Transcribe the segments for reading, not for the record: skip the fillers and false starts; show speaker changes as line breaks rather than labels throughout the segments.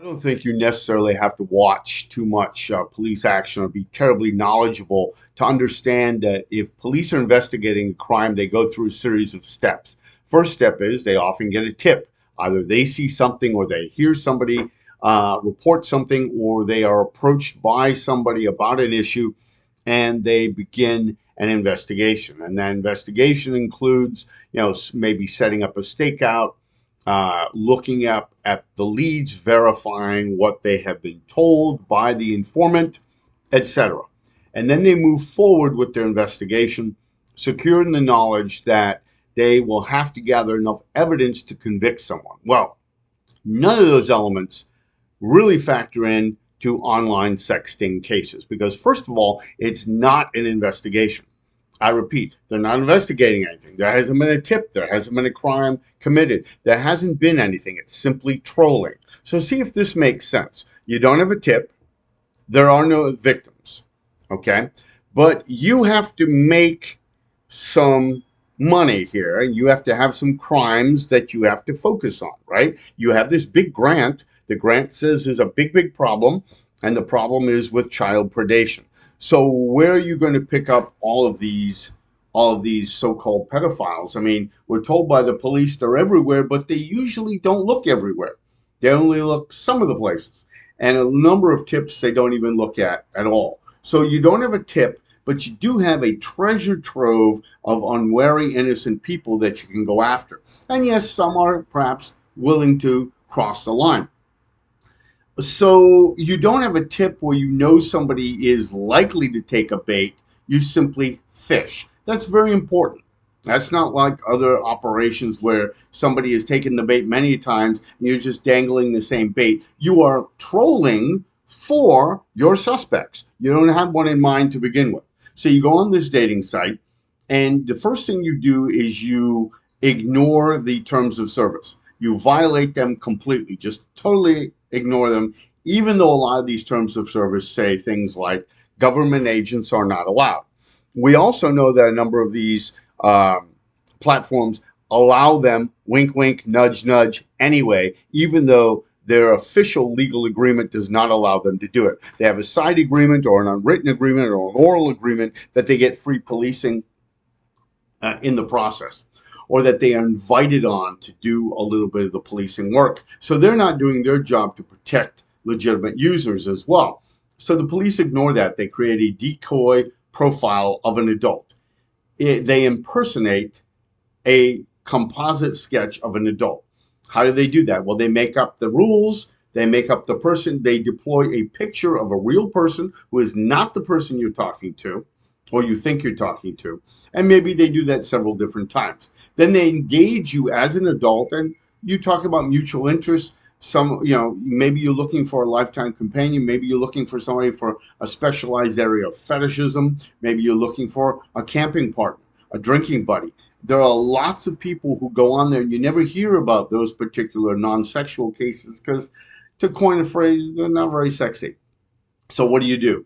I don't think you necessarily have to watch too much police action or be terribly knowledgeable to understand that if police are investigating a crime, they go through a series of steps. First step is they often get a tip. Either they see something or they hear somebody report something, or they are approached by somebody about an issue and they begin an investigation. And that investigation includes, maybe setting up a stakeout, looking up at the leads, verifying what they have been told by the informant, etc. And then they move forward with their investigation, secure in the knowledge that they will have to gather enough evidence to convict someone. Well, none of those elements really factor in to online sexting cases because, first of all, it's not an investigation. I repeat, they're not investigating anything. There hasn't been a tip. There hasn't been a crime committed. There hasn't been anything. It's simply trolling. So see if this makes sense. You don't have a tip. There are no victims. Okay. But you have to make some money here. You have to have some crimes that you have to focus on, right? You have this big grant. The grant says there's a big, big problem, and the problem is with child predation. So where are you going to pick up all of these so-called pedophiles? I mean, we're told by the police they're everywhere, but they usually don't look everywhere. They only look some of the places. And a number of tips they don't even look at all. So you don't have a tip, but you do have a treasure trove of unwary, innocent people that you can go after. And yes, some are perhaps willing to cross the line. So you don't have a tip where you know somebody is likely to take a bait. You simply fish. That's very important. That's not like other operations where somebody has taken the bait many times and you're just dangling the same bait. You are trolling for your suspects. You don't have one in mind to begin with. So you go on this dating site, and the first thing you do is you ignore the terms of service. You violate them completely, just totally ignore them, even though a lot of these terms of service say things like government agents are not allowed. We also know that a number of these platforms allow them, wink, wink, nudge, nudge, anyway, even though their official legal agreement does not allow them to do it. They have a side agreement or an unwritten agreement or an oral agreement that they get free policing in the process, or that they are invited on to do a little bit of the policing work. So they're not doing their job to protect legitimate users as well. So the police ignore that. They create a decoy profile of an adult. They impersonate a composite sketch of an adult. How do they do that? Well, they make up the rules. They make up the person. They deploy a picture of a real person who is not the person you're talking to or you think you're talking to. And maybe they do that several different times. Then they engage you as an adult and you talk about mutual interests. Maybe you're looking for a lifetime companion. Maybe you're looking for somebody for a specialized area of fetishism. Maybe you're looking for a camping partner, a drinking buddy. There are lots of people who go on there and you never hear about those particular non-sexual cases because, to coin a phrase, they're not very sexy. So what do?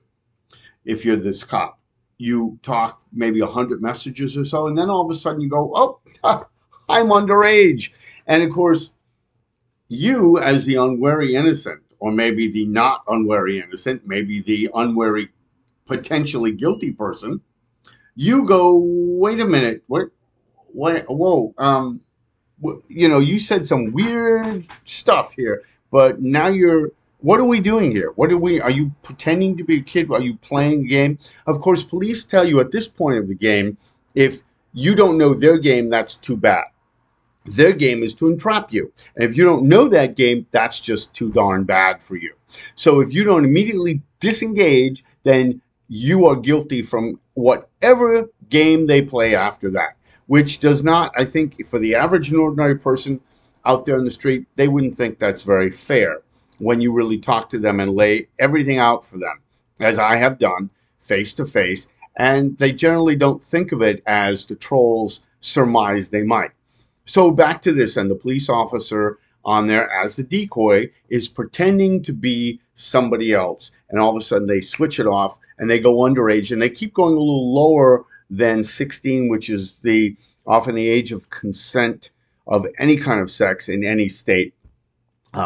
If you're this cop, you talk maybe 100 messages or so, and then all of a sudden you go, oh, I'm underage. And of course, you as the unwary innocent, or maybe the not unwary innocent, maybe the unwary potentially guilty person, you go, wait a minute, whoa, you said some weird stuff here, but now what are we doing here? Are you pretending to be a kid? Are you playing a game? Of course, police tell you at this point of the game, if you don't know their game, that's too bad. Their game is to entrap you. And if you don't know that game, that's just too darn bad for you. So if you don't immediately disengage, then you are guilty from whatever game they play after that, which does not, I think, for the average and ordinary person out there in the street, they wouldn't think that's very fair when you really talk to them and lay everything out for them, as I have done, face to face. And they generally don't think of it as the trolls surmise they might. So back to this, and the police officer on there as the decoy is pretending to be somebody else, and all of a sudden they switch it off and they go underage, and they keep going a little lower than 16, which is often the age of consent of any kind of sex in any state.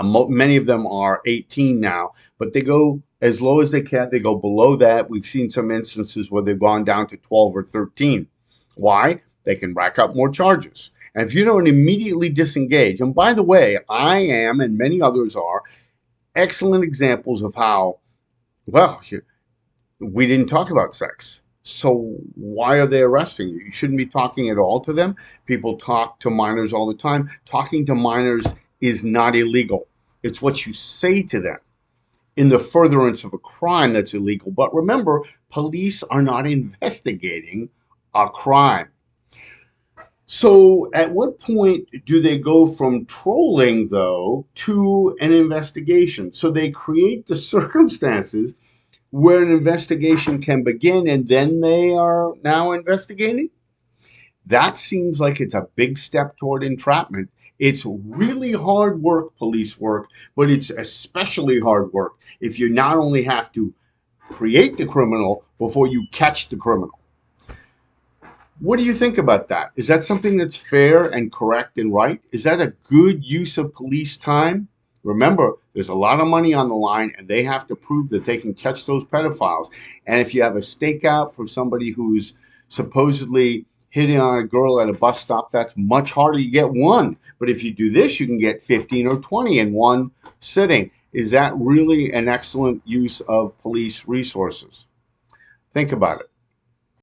Many of them are 18 now, but they go as low as they can. They go below that. We've seen some instances where they've gone down to 12 or 13. Why? They can rack up more charges. And if you don't immediately disengage, and by the way, I am, and many others are, excellent examples of how, well, we didn't talk about sex. So why are they arresting you? You shouldn't be talking at all to them. People talk to minors all the time. Talking to minors is not illegal. It's what you say to them in the furtherance of a crime that's illegal. But remember, police are not investigating a crime. So at what point do they go from trolling, though, to an investigation? So they create the circumstances where an investigation can begin and then they are now investigating? That seems like it's a big step toward entrapment. It's really hard work, police work, but it's especially hard work if you not only have to create the criminal before you catch the criminal. What do you think about that? Is that something that's fair and correct and right? Is that a good use of police time? Remember, there's a lot of money on the line and they have to prove that they can catch those pedophiles. And if you have a stakeout for somebody who's supposedly hitting on a girl at a bus stop, that's much harder. You get one. But if you do this, you can get 15 or 20 in one sitting. Is that really an excellent use of police resources? Think about it.